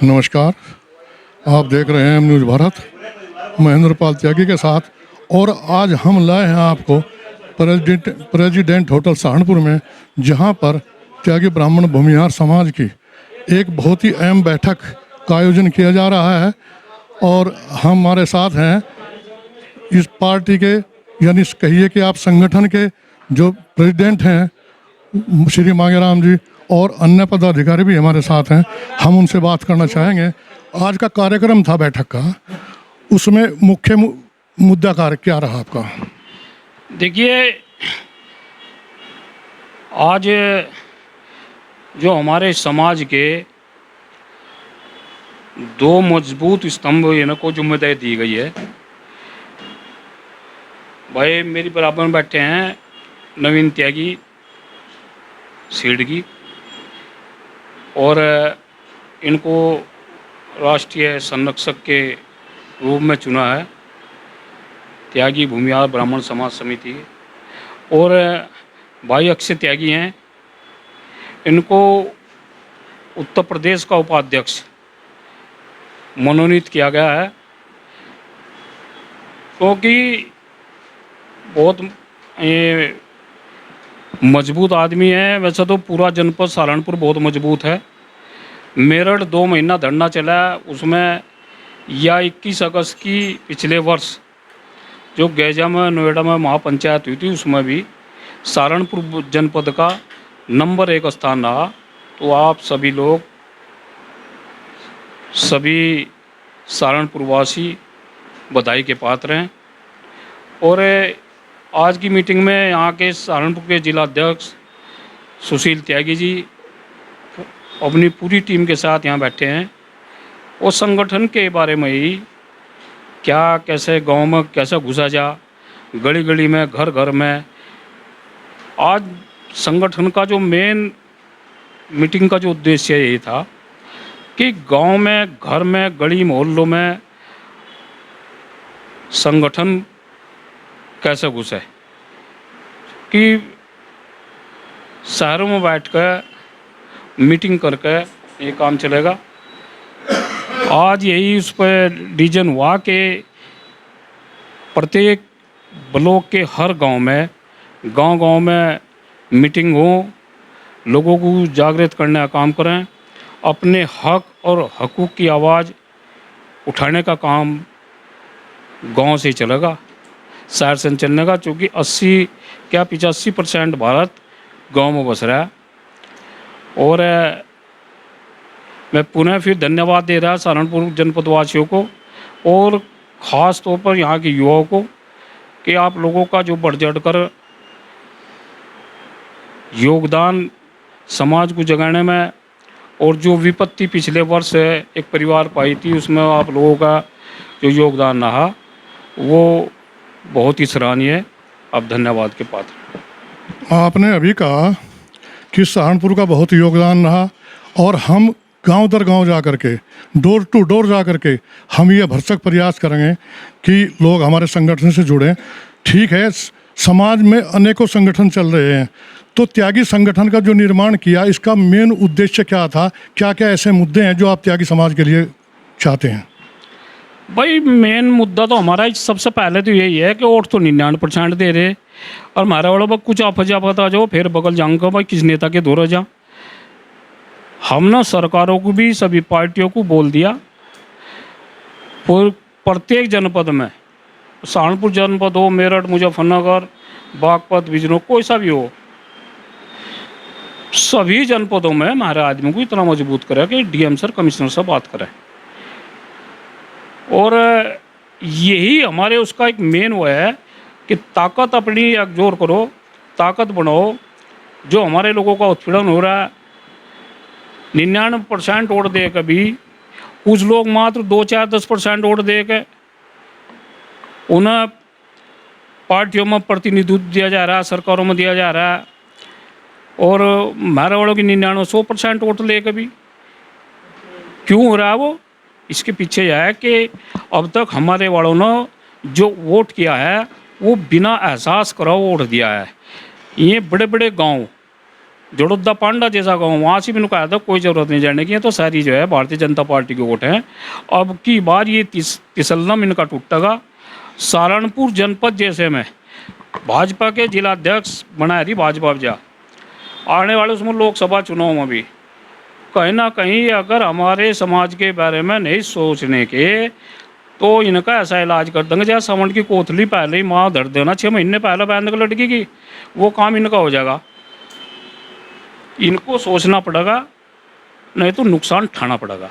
नमस्कार। आप देख रहे हैं न्यूज़ भारत, महेंद्र पाल त्यागी के साथ। और आज हम लाए हैं आपको प्रेसिडेंट होटल सहारनपुर में, जहां पर त्यागी ब्राह्मण भूमिहार समाज की एक बहुत ही अहम बैठक का आयोजन किया जा रहा है। और हमारे साथ हैं इस पार्टी के, यानी कहिए कि आप संगठन के जो प्रेसिडेंट हैं श्री मांगेराम जी, और अन्य पदाधिकारी भी हमारे साथ हैं। हम उनसे बात करना चाहेंगे। आज का कार्यक्रम था बैठक का, उसमें मुख्य मुद्दा कार्य क्या रहा आपका? देखिए, आज जो हमारे समाज के दो मजबूत स्तंभ इनको जिम्मेदारी दी गई है। भाई मेरी बराबर में बैठे हैं नवीन त्यागी सिडगी, और इनको राष्ट्रीय संरक्षक के रूप में चुना है त्यागी भूमिहार ब्राह्मण समाज समिति। और भाई अक्षय त्यागी हैं, इनको उत्तर प्रदेश का उपाध्यक्ष मनोनीत किया गया है, क्योंकि बहुत ये मजबूत आदमी है। वैसे तो पूरा जनपद सहारनपुर बहुत मजबूत है। मेरठ 2 महीना धरना चला, उसमें या 21 अगस्त की पिछले वर्ष जो गैजा में नोएडा में महापंचायत हुई थी, उसमें भी सहारनपुर जनपद का नंबर 1 स्थान रहा। तो आप सभी लोग, सभी सहारनपुर वासी बधाई के पात्र हैं। और आज की मीटिंग में यहाँ के सहारनपुर के जिला अध्यक्ष सुशील त्यागी जी अपनी पूरी टीम के साथ यहाँ बैठे हैं, और संगठन के बारे में ही क्या कैसे गांव में कैसे घुसा जा, गली गली में, घर घर में। आज संगठन का जो मेन मीटिंग का जो उद्देश्य यही था कि गांव में, घर में, गली मोहल्लों में संगठन कैसे घुसे, कि शहरों में बैठकर मीटिंग करके ये काम चलेगा। आज यही उस पर डिसीजन हुआ कि प्रत्येक ब्लॉक के हर गांव गांव में मीटिंग हो, लोगों को जागृत करने का काम करें, अपने हक और हकूक़ की आवाज़ उठाने का काम गांव से ही चलेगा, शहर से चलने का। चूँकि 85% भारत गांव में बस रहा है। और मैं पुनः फिर धन्यवाद दे रहा सहारनपुर जनपद वासियों को, और ख़ास तौर पर यहाँ के युवाओं को, कि आप लोगों का जो बढ़ चढ़ कर योगदान समाज को जगाने में, और जो विपत्ति पिछले वर्ष एक परिवार पाई थी, उसमें आप लोगों का जो योगदान रहा वो बहुत ही सराहनीय है। आप धन्यवाद के पात्र। आपने अभी कहा कि सहारनपुर का बहुत योगदान रहा, और हम गांव दर गांव जा कर के, डोर टू डोर जा कर के हम ये भरसक प्रयास करेंगे कि लोग हमारे संगठन से जुड़ें। ठीक है, समाज में अनेकों संगठन चल रहे हैं, तो त्यागी संगठन का जो निर्माण किया, इसका मेन उद्देश्य क्या था? क्या क्या ऐसे मुद्दे हैं जो आप त्यागी समाज के लिए चाहते हैं? भाई मेन मुद्दा तो हमारा सबसे पहले तो यही है कि वोट तो 99% दे रहे, और हमारे वालों पर कुछ आपजा पता जो फिर बगल जाऊँगा भाई किस नेता के दौरा जा। हमने सरकारों को भी, सभी पार्टियों को बोल दिया, प्रत्येक जनपद में, सहारनपुर जनपद हो, मेरठ, मुजफ्फरनगर, बागपत, बिजनौर, कोई सा भी हो, सभी जनपदों में हमारे आदमी को इतना मजबूत करें कि डीएम सर, कमिश्नर से बात करें। और यही हमारे उसका एक मेन वो है कि ताकत अपनी एकजोर करो, ताकत बनाओ। जो हमारे लोगों का उत्पीड़न हो रहा है, 99% वोट दे के भी कुछ लोग मात्र 2-4-10% वोट दे के उन्हें पार्टियों में प्रतिनिधित्व दिया जा रहा है, सरकारों में दिया जा रहा है, और हमारे वालों की 99-100% वोट ले के भी क्यों हो रहा है वो? इसके पीछे यह है कि अब तक हमारे वालों ने जो वोट किया है वो बिना एहसास करा वोट दिया है। ये बड़े बड़े गांव जोड़ोदा पांडा जैसा गाँव, वहाँ से मैंने कहा था कोई ज़रूरत नहीं जाने की, है तो सारी जो है भारतीय जनता पार्टी के वोट हैं। अब की बार ये तिसलना इनका टूटेगा। सहारनपुर जनपद जैसे में भाजपा के जिलाध्यक्ष बनाए रही भाजपा जा, आने वाले उसमें लोकसभा चुनाव में भी कहीं ना कहीं अगर हमारे समाज के बारे में नहीं सोचने के, तो इनका ऐसा इलाज कर देंगे जैसे सावन की कोथली पहले ही माँ धर देना 6 महीने पहले बहन की लड़की की, वो काम इनका हो जाएगा। इनको सोचना पड़ेगा, नहीं तो नुकसान उठाना पड़ेगा।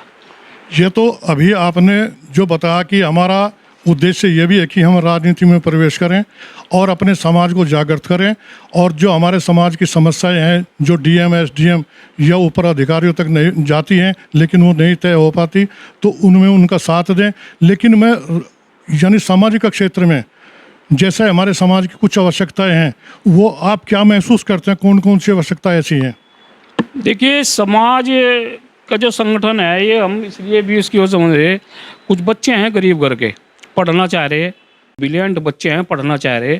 ये तो अभी आपने जो बताया कि हमारा उद्देश्य ये भी है कि हम राजनीति में प्रवेश करें और अपने समाज को जागृत करें, और जो हमारे समाज की समस्याएं हैं जो डीएम एसडीएम या ऊपर अधिकारियों तक नहीं जाती हैं लेकिन वो नहीं तय हो पाती, तो उनमें उनका साथ दें। लेकिन मैं यानी सामाजिक क्षेत्र में जैसे हमारे समाज की कुछ आवश्यकताएं हैं, वो आप क्या महसूस करते हैं, कौन कौन सी आवश्यकताएं ऐसी हैं? देखिए, समाज का जो संगठन है ये हम इसलिए भी इसकी ओर समझ रहे, कुछ बच्चे हैं गरीब घर के, पढ़ना चाह रहे, ब्रिलियंट बच्चे हैं पढ़ना चाह रहे,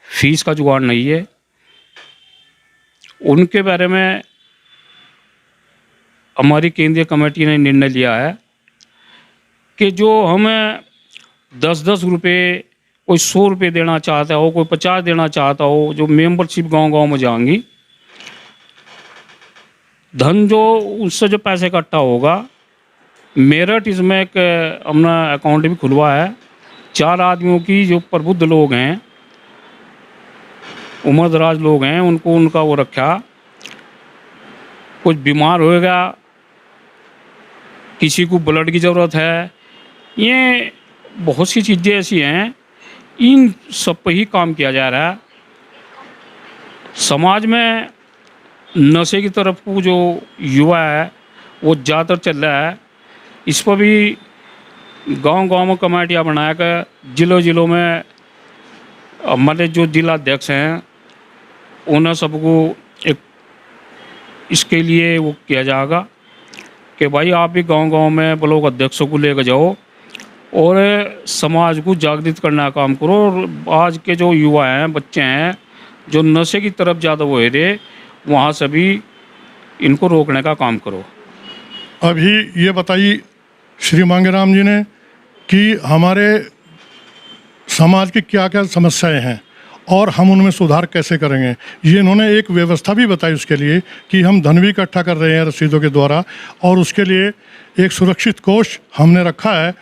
फीस का जुगाड़ नहीं है, उनके बारे में हमारी केंद्रीय कमेटी ने निर्णय लिया है कि जो हमें 10-10 रुपये, कोई 100 रुपये देना चाहता हो, कोई 50 देना चाहता हो, जो मेंबरशिप गांव-गांव में जाएंगी, धन जो उससे जो पैसे इकट्ठा होगा, मेरठ इसमें एक अपना अकाउंट भी खुलवा है। 4 आदमियों की जो प्रबुद्ध लोग हैं, उम्रदराज लोग हैं, उनको उनका वो रखा, कुछ बीमार होएगा, किसी को ब्लड की ज़रूरत है, ये बहुत सी चीज़ें ऐसी हैं, इन सब पे ही काम किया जा रहा है। समाज में नशे की तरफ को जो युवा है वो ज़्यादातर चल रहा है, इस पर भी गांव-गांव में कमेटियाँ बना कर जिलों में हमारे जो जिलाध्यक्ष हैं उन्हें सबको एक इसके लिए वो किया जाएगा कि भाई आप भी गांव-गांव में ब्लॉक अध्यक्षों को लेकर जाओ और समाज को जागृत करने का काम करो। और आज के जो युवा हैं, बच्चे हैं, जो नशे की तरफ ज़्यादा वो है रहे, वहाँ से भी इनको रोकने का काम करो। अभी ये बताइए श्री मांगेराम जी ने कि हमारे समाज की क्या क्या समस्याएं हैं और हम उनमें सुधार कैसे करेंगे। ये इन्होंने एक व्यवस्था भी बताई उसके लिए कि हम धन भी इकट्ठा कर रहे हैं रसीदों के द्वारा, और उसके लिए एक सुरक्षित कोष हमने रखा है,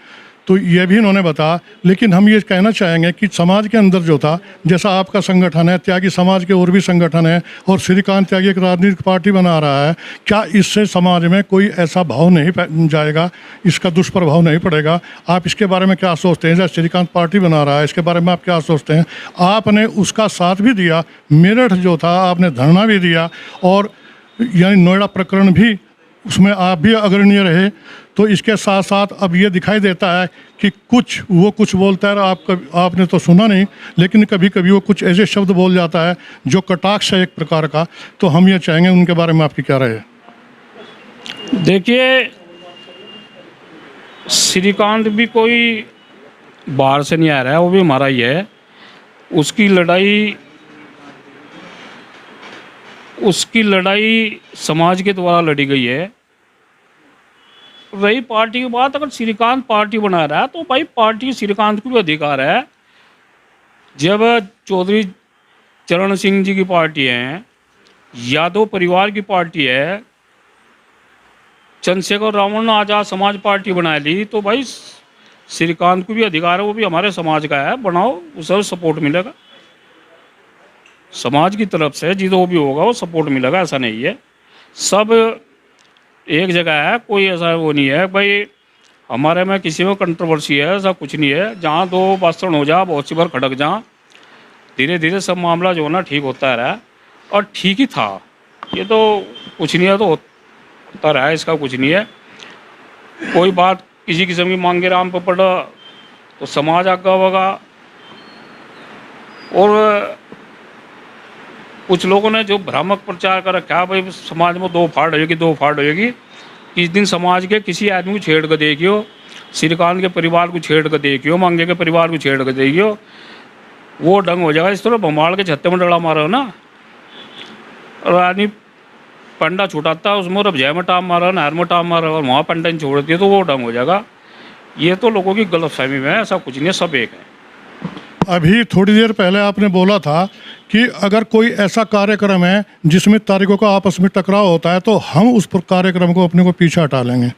तो ये भी इन्होंने बताया। लेकिन हम ये कहना चाहेंगे कि समाज के अंदर जो था, जैसा आपका संगठन है, त्यागी समाज के और भी संगठन है, और श्रीकांत त्यागी एक राजनीतिक पार्टी बना रहा है, क्या इससे समाज में कोई ऐसा भाव नहीं जाएगा, इसका दुष्प्रभाव नहीं पड़ेगा? आप इसके बारे में क्या सोचते हैं? जैसे श्रीकांत पार्टी बना रहा है, इसके बारे में आप क्या सोचते हैं? आपने उसका साथ भी दिया, मेरठ जो था आपने धरना भी दिया, और यानी नोएडा प्रकरण भी उसमें आप भी अग्रणीय रहे, तो इसके साथ साथ अब ये दिखाई देता है कि कुछ बोलता है, आपने तो सुना नहीं, लेकिन कभी कभी वो कुछ ऐसे शब्द बोल जाता है जो कटाक्ष है एक प्रकार का, तो हम ये चाहेंगे उनके बारे में आपकी क्या राय है? देखिए, श्रीकांत भी कोई बाहर से नहीं आ रहा है, वो भी हमारा ही है। उसकी लड़ाई समाज के द्वारा लड़ी गई है। रही पार्टी की बात, अगर श्रीकांत पार्टी बना रहा है तो भाई पार्टी श्रीकांत को भी अधिकार है। जब चौधरी चरण सिंह जी की पार्टी है, यादव परिवार की पार्टी है, चंद्रशेखर रावण ने आज़ाद समाज पार्टी बना ली, तो भाई श्रीकांत को भी अधिकार है, वो भी हमारे समाज का है, बनाओ, उसे सपोर्ट मिलेगा समाज की तरफ से, जो भी होगा वो सपोर्ट मिलेगा। ऐसा नहीं है सब एक जगह है, कोई ऐसा वो नहीं है भाई हमारे में किसी में कंट्रोवर्सी है, ऐसा कुछ नहीं है। जहाँ दो भाषण हो जा, बहुत सी बार खड़क जा, धीरे धीरे सब मामला जो है ना ठीक होता रहा, और ठीक ही था। ये तो कुछ नहीं है, तो होता रहा है, इसका कुछ नहीं है। कोई बात किसी किस्म की मांगेराम पर पड़ा तो समाज आगा होगा। और कुछ लोगों ने जो भ्रामक प्रचार कर रखा है, भाई समाज में दो फाड़ होगी। किस दिन समाज के किसी आदमी को छेड़ कर देखियो, श्रीकांत के परिवार को छेड़ कर देखियो, मांगे के परिवार को छेड़ कर देखियो, वो ढंग हो जाएगा। इस तरह भमाड़ के छत्ते में डड़ा मारो ना, और आदमी पंडा छुटाता है उसमें, और अब जय में टाप मारा, नहर में टाप मारा और वहाँ पंडा नहीं छोड़ दिया तो वो डंग हो जाएगा। ये तो लोगों की गलतफहमी में है, ऐसा कुछ नहीं है, सब एक है। अभी थोड़ी देर पहले आपने बोला था कि अगर कोई ऐसा कार्यक्रम है जिसमें तारीखों का आपस में टकराव होता है तो हम उस पर कार्यक्रम को अपने को पीछे हटा लेंगे।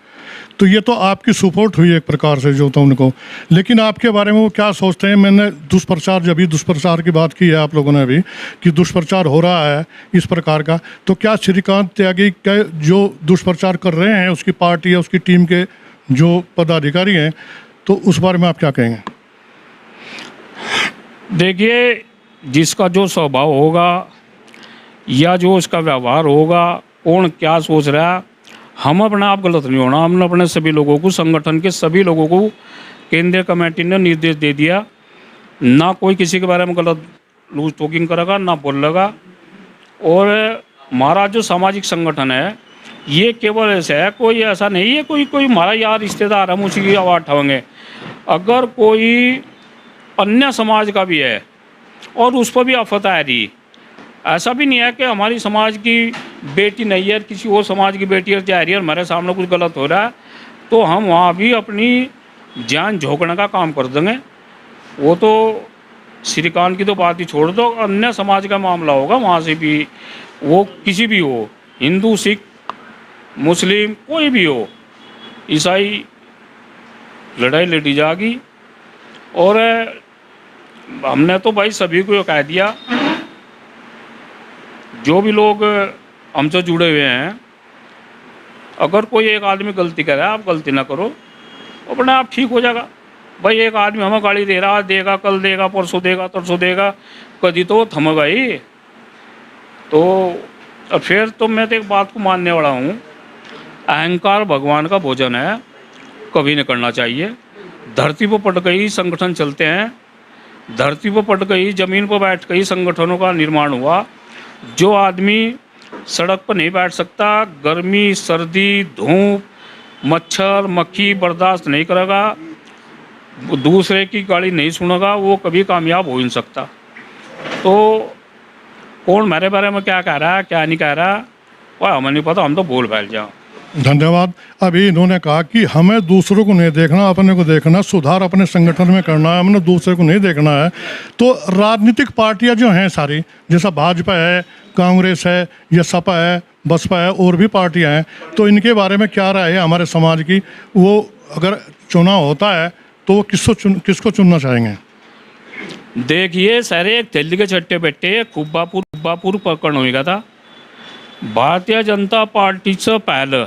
तो ये तो आपकी सपोर्ट हुई एक प्रकार से जो था उनको, लेकिन आपके बारे में वो क्या सोचते हैं? मैंने दुष्प्रचार, जब भी दुष्प्रचार की बात की है आप लोगों ने अभी कि दुष्प्रचार हो रहा है इस प्रकार का, तो क्या श्रीकांत त्यागी के जो दुष्प्रचार कर रहे हैं उसकी पार्टी या उसकी टीम के जो पदाधिकारी हैं, तो उस बारे में आप क्या कहेंगे? देखिए, जिसका जो स्वभाव होगा या जो उसका व्यवहार होगा, कौन क्या सोच रहा है, हम अपने आप गलत नहीं होना। हमने अपने सभी लोगों को, संगठन के सभी लोगों को केंद्रीय कमेटी ने निर्देश दे दिया, ना कोई किसी के बारे में गलत लूज टॉकिंग करेगा, ना बोलेगा। और हमारा जो सामाजिक संगठन है ये केवल ऐसा है, कोई ऐसा नहीं है कोई कोई हमारा यार रिश्तेदार, हम उसी की आवाज़ उठाएंगे। अगर कोई अन्य समाज का भी है और उस पर भी आफत आ रही, ऐसा भी नहीं है कि हमारी समाज की बेटी नहीं है, किसी और समाज की बेटी है जा रही है और हमारे सामने कुछ गलत हो रहा है, तो हम वहाँ भी अपनी जान झोंकने का काम कर देंगे। वो तो श्रीकांत की तो बात ही छोड़ दो, अन्य समाज का मामला होगा वहाँ से भी, वो किसी भी हो, हिंदू, सिख, मुस्लिम, कोई भी हो, ईसाई, लड़ाई लड़ी जाएगी। और हमने तो भाई सभी को कह दिया, जो भी लोग हमसे जुड़े हुए हैं, अगर कोई एक आदमी गलती करे, आप गलती ना करो, अपने आप ठीक हो जाएगा। भाई एक आदमी हमें गाली दे रहा, देगा, कल देगा, परसों देगा, तरसों देगा, कभी तो थमेगा ही। तो अब फिर तो मैं तो एक बात को मानने वाला हूँ, अहंकार भगवान का भोजन है, कभी नहीं करना चाहिए। धरती पर पट गई संगठन चलते हैं, धरती पर पट गई, ज़मीन पर बैठ गई संगठनों का निर्माण हुआ। जो आदमी सड़क पर नहीं बैठ सकता, गर्मी, सर्दी, धूप, मच्छर, मक्खी बर्दाश्त नहीं करेगा, दूसरे की गाली नहीं सुनेगा, वो कभी कामयाब हो ही नहीं सकता। तो कौन मेरे बारे में क्या कह रहा है, क्या नहीं कह रहा, वह हमें नहीं पता, हम तो बोल फैल जाओ। धन्यवाद। अभी इन्होंने कहा कि हमें दूसरों को नहीं देखना, अपने को देखना, सुधार अपने संगठन में करना है, हमने दूसरे को नहीं देखना है। तो राजनीतिक पार्टियां जो हैं सारी, जैसा भाजपा है, कांग्रेस है, या सपा है, बसपा है, और भी पार्टियां हैं, तो इनके बारे में क्या राय है हमारे समाज की? वो अगर चुनाव होता है तो वो किसको चुनना चाहेंगे? देखिए सारे एक दिल्ली के छट्टे बैठे खुब्बापुर प्रकरण होगा था। भारतीय जनता पार्टी से पहले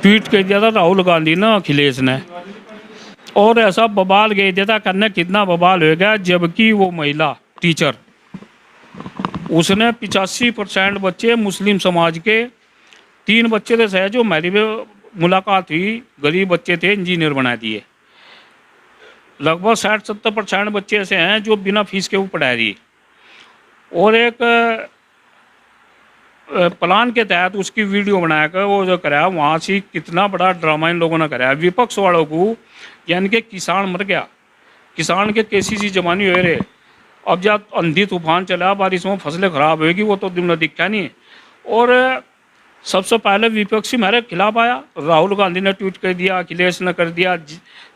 ट्वीट कर दिया था राहुल गांधी ने, अखिलेश ने, और ऐसा बवाल कह दिया था, करने कितना बवाल हो गया। जबकि वो महिला टीचर, उसने 85% बच्चे मुस्लिम समाज के, 3 बच्चे थे शायद जो मेरी मुलाकात हुई, गरीब बच्चे थे, इंजीनियर बना दिए। लगभग 60-70% बच्चे ऐसे हैं जो बिना फीस के वो पढ़ा रही। और एक प्लान के तहत उसकी वीडियो बनाकर वो जो कराया, वहाँ से कितना बड़ा ड्रामा इन लोगों ने कराया विपक्ष वालों को। यानी कि किसान मर गया, किसान के केसीसी जमानी हो रहे, अब जब अंधी तूफान चला, बारिश में फसलें खराब होगी, वो तो दिन में दिखा नहीं। और सबसे पहले विपक्षी मेरे खिलाफ आया, राहुल गांधी ने ट्वीट कर दिया, अखिलेश ने कर दिया,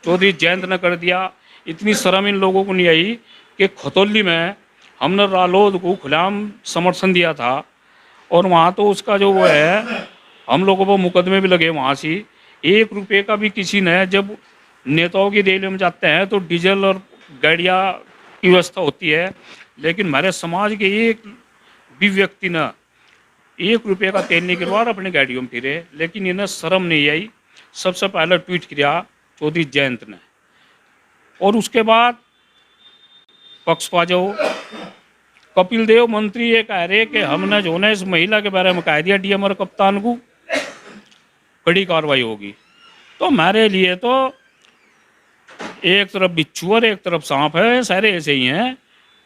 चौधरी जयंत ने कर दिया। इतनी शर्म इन लोगों को नहीं आई कि खतौली में हमने रालोद को खुलेआम समर्थन दिया था, और वहाँ तो उसका जो वो है, हम लोगों को मुकदमे भी लगे वहाँ से। 1 रुपये का भी किसी ने, जब नेताओं की रैली में जाते हैं तो डीजल और गाड़ियाँ की व्यवस्था होती है, लेकिन हमारे समाज के एक भी व्यक्ति ने 1 रुपये का तेल नहीं गिरवा और अपनी गाड़ियों में फिरे, लेकिन इन्हें शर्म नहीं आई। सबसे पहले ट्वीट किया चौधरी जयंत ने, और उसके बाद पक्षपात कपिल देव मंत्री ये कह रहे कि हमने जो है इस महिला के बारे में कह दिया डीएम और कप्तान को, कड़ी कार्रवाई होगी। तो हमारे लिए तो एक तरफ बिच्छू और एक तरफ सांप है, सारे ऐसे ही हैं,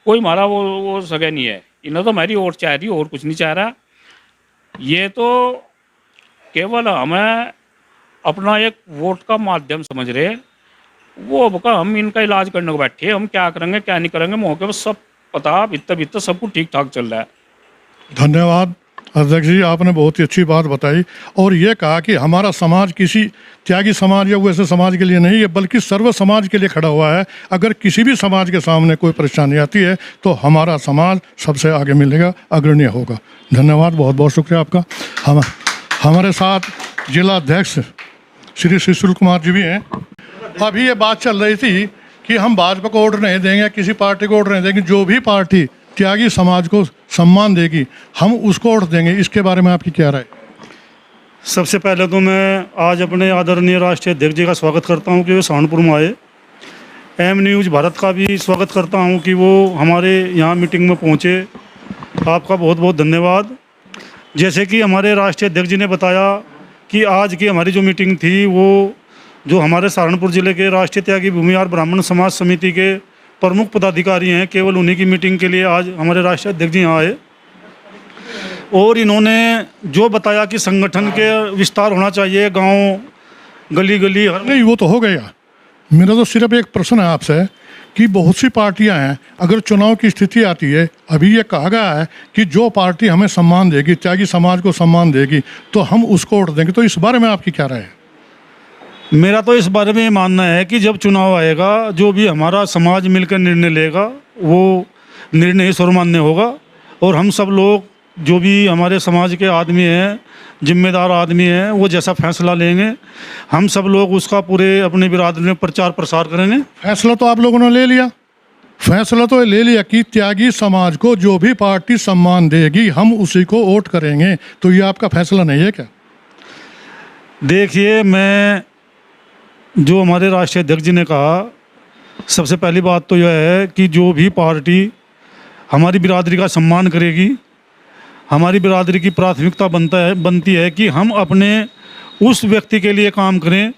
कोई हमारा वो सगे नहीं है। इन्हें तो हमारी वोट चाह रही, और कुछ नहीं चाह रहा। ये तो केवल हमें अपना एक वोट का माध्यम समझ रहे, वो अब का हम इनका इलाज करने को बैठे, हम क्या करेंगे क्या नहीं करेंगे, मौके पर सब पता, बित्ता सब कुछ ठीक ठाक चल रहा है। धन्यवाद। अध्यक्ष जी, आपने बहुत ही अच्छी बात बताई और ये कहा कि हमारा समाज किसी त्यागी समाज या वैसे समाज के लिए नहीं है, बल्कि सर्व समाज के लिए खड़ा हुआ है। अगर किसी भी समाज के सामने कोई परेशानी आती है तो हमारा समाज सबसे आगे मिलेगा, अग्रणीय होगा। धन्यवाद, बहुत बहुत शुक्रिया आपका। हमारे साथ जिला अध्यक्ष श्री सुशील कुमार जी भी हैं। अभी ये बात चल रही थी कि हम भाजपा को वोट नहीं देंगे, किसी पार्टी को वोट नहीं देंगे, जो भी पार्टी त्यागी समाज को सम्मान देगी हम उसको वोट देंगे। इसके बारे में आपकी क्या राय? सबसे पहले तो मैं आज अपने आदरणीय राष्ट्रीय अध्यक्ष जी का स्वागत करता हूं कि वो सहारनपुर में आए। एम न्यूज़ भारत का भी स्वागत करता हूं कि वो हमारे यहाँ मीटिंग में पहुँचे। आपका बहुत बहुत धन्यवाद। जैसे कि हमारे राष्ट्रीय अध्यक्ष जी ने बताया कि आज की हमारी जो मीटिंग थी वो जो हमारे सहारनपुर ज़िले के राष्ट्रीय त्यागी भूमिहार ब्राह्मण समाज समिति के प्रमुख पदाधिकारी हैं, केवल उन्हीं की मीटिंग के लिए आज हमारे राष्ट्रीय अध्यक्ष जी यहाँ आए और इन्होंने जो बताया कि संगठन के विस्तार होना चाहिए, गांव गली गली नहीं, वो तो हो गया। मेरा तो सिर्फ एक प्रश्न है आपसे कि बहुत सी पार्टियां हैं, अगर चुनाव की स्थिति आती है, अभी ये कहा गया है कि जो पार्टी हमें सम्मान देगी, त्यागी समाज को सम्मान देगी, तो हम उसको वोट देंगे। तो इस बारे में आपकी क्या राय है? मेरा तो इस बारे में ये मानना है कि जब चुनाव आएगा, जो भी हमारा समाज मिलकर निर्णय लेगा वो निर्णय सर्वमान्य होगा और हम सब लोग जो भी हमारे समाज के आदमी हैं, जिम्मेदार आदमी हैं, वो जैसा फैसला लेंगे हम सब लोग उसका पूरे अपने बिरादरी में प्रचार प्रसार करेंगे। फैसला तो आप लोगों ने ले लिया, फैसला तो ले लिया कि त्यागी समाज को जो भी पार्टी सम्मान देगी हम उसी को वोट करेंगे। तो ये आपका फैसला नहीं है क्या? देखिए, मैं जो हमारे राष्ट्रीय अध्यक्ष जी ने कहा, सबसे पहली बात तो यह है कि जो भी पार्टी हमारी बिरादरी का सम्मान करेगी, हमारी बिरादरी की प्राथमिकता बनती है कि हम अपने उस व्यक्ति के लिए काम करें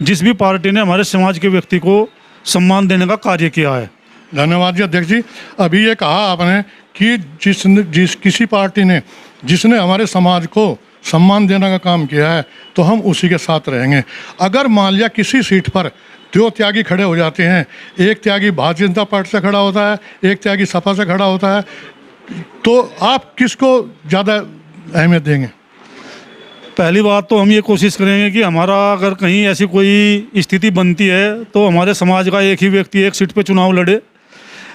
जिस भी पार्टी ने हमारे समाज के व्यक्ति को सम्मान देने का कार्य किया है। धन्यवाद जी अध्यक्ष जी। अभी ये कहा आपने कि किसी पार्टी ने जिसने हमारे समाज को सम्मान देने का काम किया है तो हम उसी के साथ रहेंगे। अगर मान लिया किसी सीट पर दो त्यागी खड़े हो जाते हैं, एक त्यागी भारतीय जनता पार्टी से खड़ा होता है, एक त्यागी सपा से खड़ा होता है, तो आप किसको ज़्यादा अहमियत देंगे? पहली बात तो हम ये कोशिश करेंगे कि हमारा अगर कहीं ऐसी कोई स्थिति बनती है तो हमारे समाज का एक ही व्यक्ति एक सीट पे चुनाव लड़े।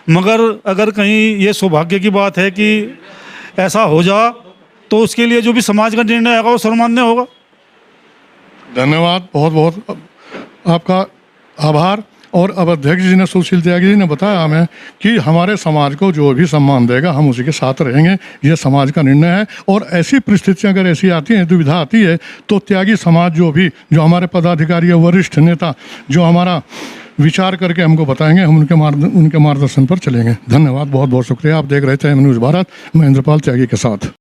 मगर अगर कहीं ये सौभाग्य की बात है कि ऐसा हो जा तो उसके लिए जो भी समाज का निर्णय आएगा वो सर्वमान्य होगा। धन्यवाद, बहुत बहुत आपका आभार। और अब अध्यक्ष जी ने, सुशील त्यागी जी ने बताया हमें कि हमारे समाज को जो भी सम्मान देगा हम उसी के साथ रहेंगे। ये समाज का निर्णय है और ऐसी परिस्थितियां अगर ऐसी आती हैं, दुविधा आती है, तो त्यागी समाज जो हमारे पदाधिकारी या वरिष्ठ नेता जो हमारा विचार करके हमको बताएंगे, हम उनके मार्गदर्शन पर चलेंगे। धन्यवाद, बहुत बहुत शुक्रिया। आप देख रहे थे एम न्यूज़ भारत, मैं इंद्रपाल त्यागी के साथ।